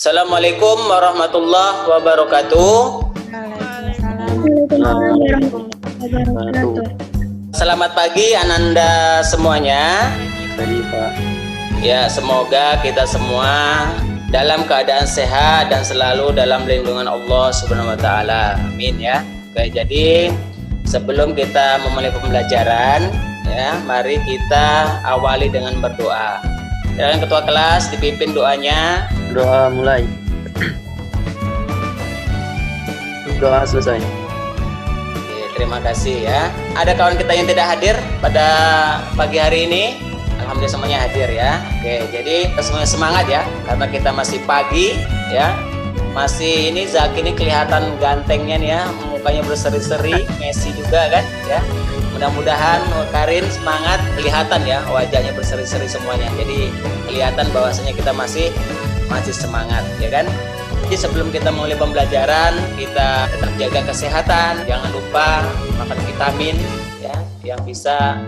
Assalamualaikum warahmatullahi wabarakatuh. Selamat pagi Ananda semuanya. Pagi Pak. Ya, semoga kita semua dalam keadaan sehat dan selalu dalam lindungan Allah Subhanahu wa taala. Amin ya. Oke, jadi sebelum kita memulai pembelajaran ya, mari kita awali dengan berdoa. Dan ketua kelas dipimpin doanya. Doa mulai. Doa selesai. Oke, terima kasih ya. Ada kawan kita yang tidak hadir pada pagi hari ini? Alhamdulillah semuanya hadir ya. Oke, jadi semuanya semangat ya, karena kita masih pagi ya. Masih ini Zaki ini kelihatan gantengnya nih ya, mukanya berseri-seri, Messi juga kan ya. Mudah-mudahan Karin semangat, kelihatan ya wajahnya berseri-seri semuanya. Jadi kelihatan bahwasanya kita masih semangat ya kan. Jadi sebelum kita mulai pembelajaran, kita tetap jaga kesehatan, jangan lupa makan vitamin ya yang bisa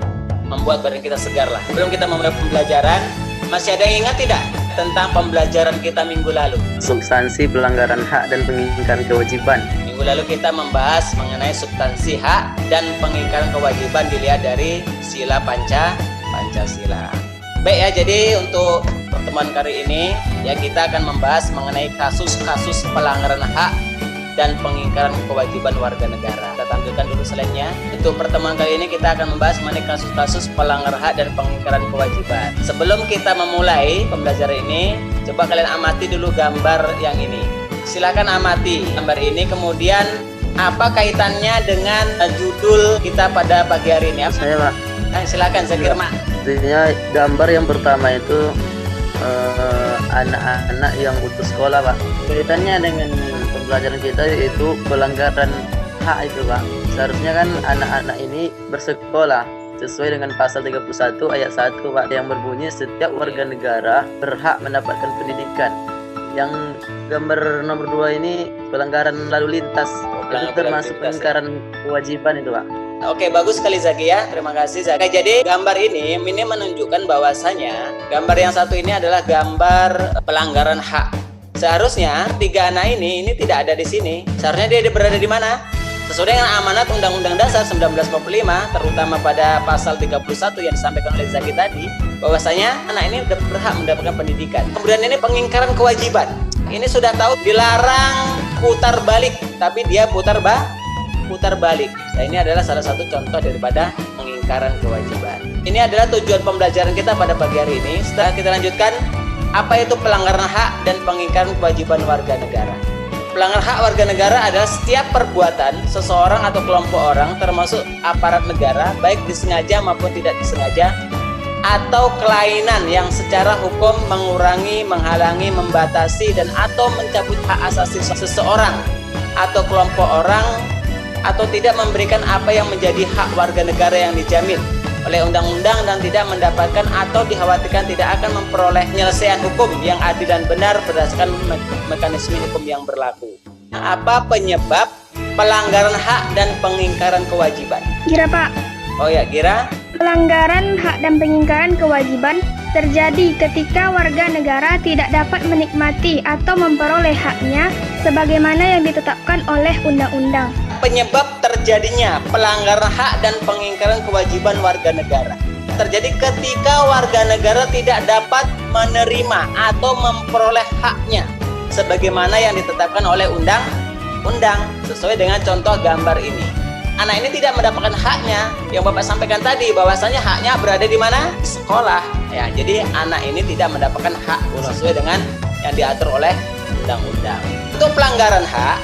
membuat badan kita segar lah. Sebelum kita memulai pembelajaran, masih ada yang ingat tidak tentang pembelajaran kita minggu lalu? Substansi pelanggaran hak dan pengingkaran kewajiban. Minggu lalu kita membahas mengenai substansi hak dan pengingkaran kewajiban dilihat dari sila Pancasila. Baik ya, jadi untuk pertemuan kali ini ya kita akan membahas mengenai kasus-kasus pelanggaran hak dan pengingkaran kewajiban warga negara. Kita tampilkan dulu slide-nya. Untuk pertemuan kali ini kita akan membahas mengenai kasus-kasus pelanggaran hak dan pengingkaran kewajiban. Sebelum kita memulai pembelajaran ini, coba kalian amati dulu gambar yang ini. Silakan amati gambar ini, kemudian apa kaitannya dengan judul kita pada pagi hari ini? Saya Pak. Silakan Zakir Mak. Intinya gambar yang pertama itu anak-anak yang putus sekolah Pak. Kaitannya dengan pembelajaran kita yaitu pelanggaran hak itu Pak. Seharusnya kan anak-anak ini bersekolah sesuai dengan pasal 31 ayat 1 Pak, yang berbunyi setiap warga negara berhak mendapatkan pendidikan. Yang gambar nomor 2 ini pelanggaran lalu lintas. Itu termasuk pengingkaran kewajiban itu Pak. Oke, bagus sekali Zaki ya. Terima kasih Zaki. Jadi gambar ini menunjukkan bahwasanya gambar yang satu ini adalah gambar pelanggaran hak. Seharusnya tiga anak ini tidak ada di sini. Seharusnya dia berada di mana? Sesuai dengan amanat Undang-Undang Dasar 1945, terutama pada pasal 31 yang disampaikan oleh Zaki tadi, bahwasanya anak ini berhak mendapatkan pendidikan. Kemudian ini pengingkaran kewajiban. Ini sudah tahu dilarang putar balik, tapi dia putar balik. Nah, ini adalah salah satu contoh daripada pengingkaran kewajiban. Ini adalah tujuan pembelajaran kita pada pagi hari ini. Setelah kita lanjutkan, apa itu pelanggaran hak dan pengingkaran kewajiban warga negara? Pelanggaran hak warga negara adalah setiap perbuatan seseorang atau kelompok orang, termasuk aparat negara, baik disengaja maupun tidak disengaja, atau kelainan yang secara hukum mengurangi, menghalangi, membatasi, dan atau mencabut hak asasi seseorang atau kelompok orang, atau tidak memberikan apa yang menjadi hak warga negara yang dijamin oleh undang-undang dan tidak mendapatkan atau dikhawatirkan tidak akan memperoleh penyelesaian hukum yang adil dan benar berdasarkan mekanisme hukum yang berlaku. Nah, apa penyebab pelanggaran hak dan pengingkaran kewajiban? Gira Pak. Oh ya, Gira. Pelanggaran hak dan pengingkaran kewajiban terjadi ketika warga negara tidak dapat menikmati atau memperoleh haknya sebagaimana yang ditetapkan oleh undang-undang. Penyebab terjadinya pelanggaran hak dan pengingkaran kewajiban warga negara terjadi ketika warga negara tidak dapat menerima atau memperoleh haknya sebagaimana yang ditetapkan oleh undang-undang sesuai dengan contoh gambar ini. Anak ini tidak mendapatkan haknya yang Bapak sampaikan tadi, bahwasanya haknya berada di mana? Sekolah. Ya, jadi anak ini tidak mendapatkan hak sesuai dengan yang diatur oleh undang-undang. Untuk pelanggaran hak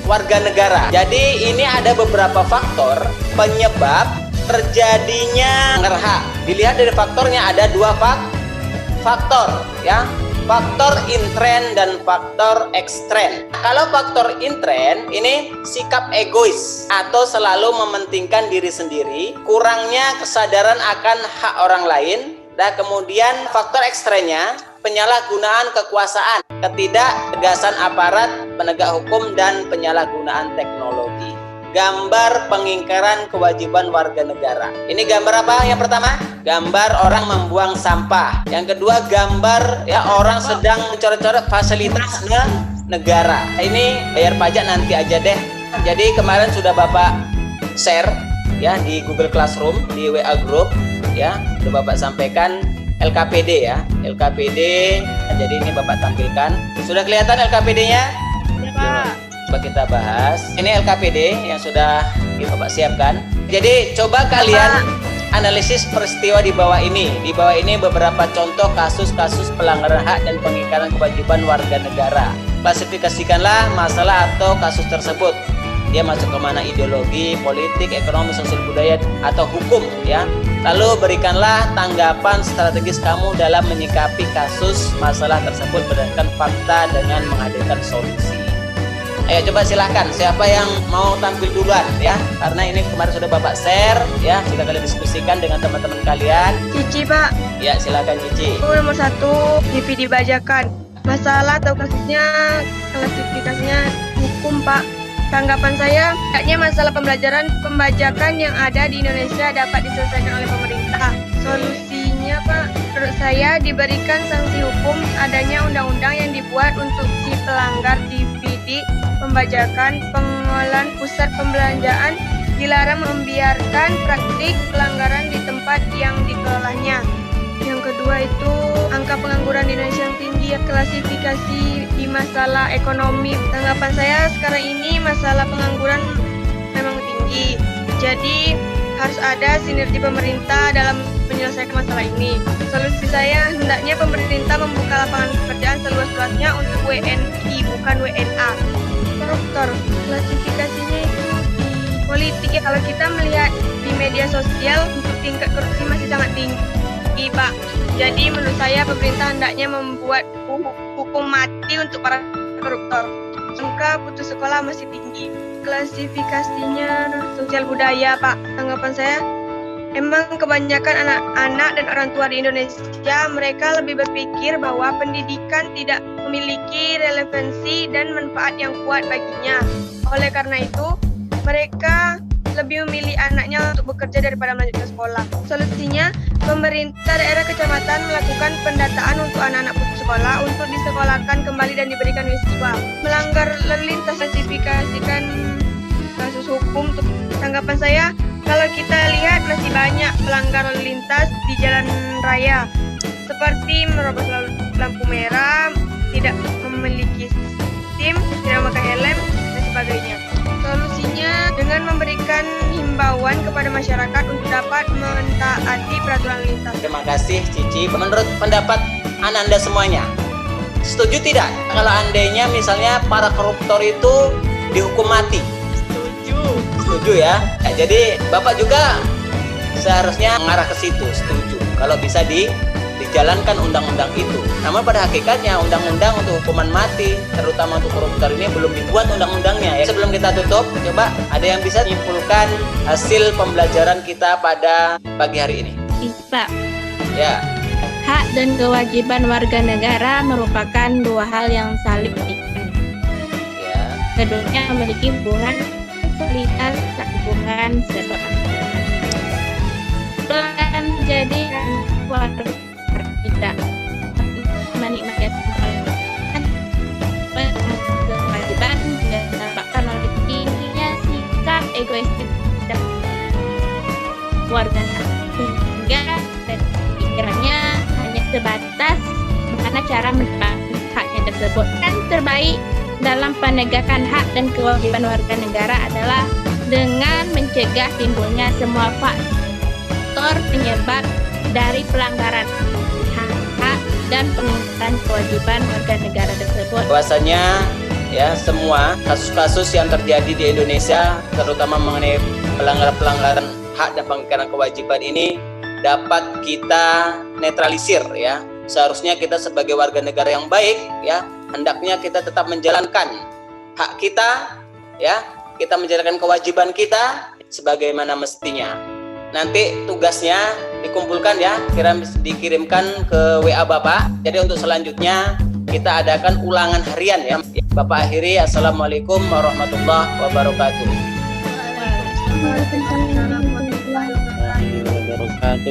warga negara. Jadi ini ada beberapa faktor penyebab terjadinya pelanggaran hak. Dilihat dari faktornya ada dua faktor ya. Faktor intren dan faktor ekstren. Kalau faktor intren ini sikap egois atau selalu mementingkan diri sendiri, kurangnya kesadaran akan hak orang lain, dan kemudian faktor ekstrennya penyalahgunaan kekuasaan, ketidaktegasan aparat penegak hukum dan penyalahgunaan teknologi. gambar pengingkaran kewajiban warga negara. Ini gambar apa yang pertama? Gambar orang membuang sampah. Yang kedua gambar ya orang sedang mencoret-coret fasilitas negara. Ini bayar pajak nanti aja deh. Jadi kemarin sudah Bapak share ya di Google Classroom, di WA Group ya, sudah Bapak sampaikan LKPD ya, LKPD. Jadi ini Bapak tampilkan. Sudah kelihatan LKPD-nya? Ya, Pak. Coba kita bahas. Ini LKPD yang sudah Bapak siapkan. Jadi coba kalian analisis peristiwa di bawah ini. Di bawah ini beberapa contoh kasus-kasus pelanggaran hak dan pengingkaran kewajiban warga negara. Klasifikasikanlah masalah atau kasus tersebut. Dia masuk ke mana, ideologi, politik, ekonomi, sosial budaya, atau hukum ya. Lalu berikanlah tanggapan strategis kamu dalam menyikapi kasus masalah tersebut berdasarkan fakta dengan menghadirkan solusi. Ayo coba silahkan, siapa yang mau tampil duluan ya, karena ini kemarin sudah Bapak share ya, sudah kalian diskusikan dengan teman-teman kalian. Cici, Pak. Ya silakan Cici. Nomor 1, DVD bajakan. Masalah atau kasusnya, klasifikasinya hukum, Pak. Tanggapan saya, kayaknya masalah pembajakan yang ada di Indonesia dapat diselesaikan oleh pemerintah. Solusinya, Pak, menurut saya diberikan sanksi hukum adanya undang-undang yang dibuat untuk si pelanggar DVD pembajakan. Pengelolaan pusat pembelanjaan dilarang membiarkan praktik pelanggaran di tempat yang dikelolanya. Yang kedua itu angka pengangguran di Indonesia yang tinggi, klasifikasi di masalah ekonomi. Tanggapan saya sekarang ini masalah pengangguran memang tinggi. Jadi harus ada sinergi pemerintah dalam menyelesaikan masalah ini. Solusi saya hendaknya pemerintah membuka lapangan pekerjaan seluas-luasnya untuk WNI bukan WNA. Koruptor, klasifikasinya itu di politik ya. Kalau kita melihat di media sosial untuk tingkat korupsi masih sangat tinggi, Pak. Jadi menurut saya pemerintah hendaknya membuat hukum mati untuk para koruptor. Angka putus sekolah masih tinggi. Klasifikasinya sosial budaya, Pak. Tanggapan saya, emang kebanyakan anak-anak dan orang tua di Indonesia mereka lebih berpikir bahwa pendidikan tidak memiliki relevansi dan manfaat yang kuat baginya. Oleh karena itu, mereka lebih memilih anaknya untuk bekerja daripada melanjutkan sekolah. Solusinya, pemerintah daerah kecamatan melakukan pendataan untuk anak-anak putus sekolah untuk disekolahkan kembali dan diberikan beasiswa. Melanggar lalu lintas, klasifikasikan kasus hukum. Tanggapan saya, kalau kita lihat masih banyak pelanggar lalu lintas di jalan raya, seperti merobos lampu merah, tidak memiliki SIM, tidak memakai helm, dan sebagainya. Solusinya dengan memberikan himbauan kepada masyarakat untuk dapat mentaati peraturan lintas. Terima kasih Cici. Menurut pendapat Ananda semuanya, setuju tidak kalau andainya misalnya para koruptor itu dihukum mati? Setuju ya. Jadi Bapak juga seharusnya mengarah ke situ, setuju. Kalau bisa dijalankan undang-undang itu. Namun pada hakikatnya undang-undang untuk hukuman mati, terutama untuk koruptor ini belum dibuat undang-undangnya. Ya. Sebelum kita tutup, coba ada yang bisa menyimpulkan hasil pembelajaran kita pada pagi hari ini? Bisa. Ya. Hak dan kewajiban warga negara merupakan dua hal yang saling terikat. Ya. Keduanya memiliki hubungan soliditas dan hubungan sebab. Jadi warga tidak menikmati kewajiban disebabkan oleh tingginya sikap egoistik warga sehingga pikirannya hanya sebatas bagaimana cara menikmati haknya tersebut. Dan terbaik dalam penegakan hak dan kewajiban warga negara adalah dengan mencegah timbulnya semua faktor penyebab dari pelanggaran hak dan pengingkaran kewajiban warga negara tersebut. Bahwasanya ya semua kasus-kasus yang terjadi di Indonesia, terutama mengenai pelanggaran hak dan pengingkaran kewajiban ini dapat kita netralisir ya. Seharusnya kita sebagai warga negara yang baik ya, hendaknya kita tetap menjalankan hak kita ya, kita menjalankan kewajiban kita sebagaimana mestinya. Nanti tugasnya dikumpulkan ya, dikirimkan ke WA Bapak. Jadi untuk selanjutnya kita adakan ulangan harian ya. Bapak akhiri, assalamualaikum warahmatullahi wabarakatuh. Waalaikumsalam warahmatullahi wabarakatuh. warahmatullahi wabarakatuh.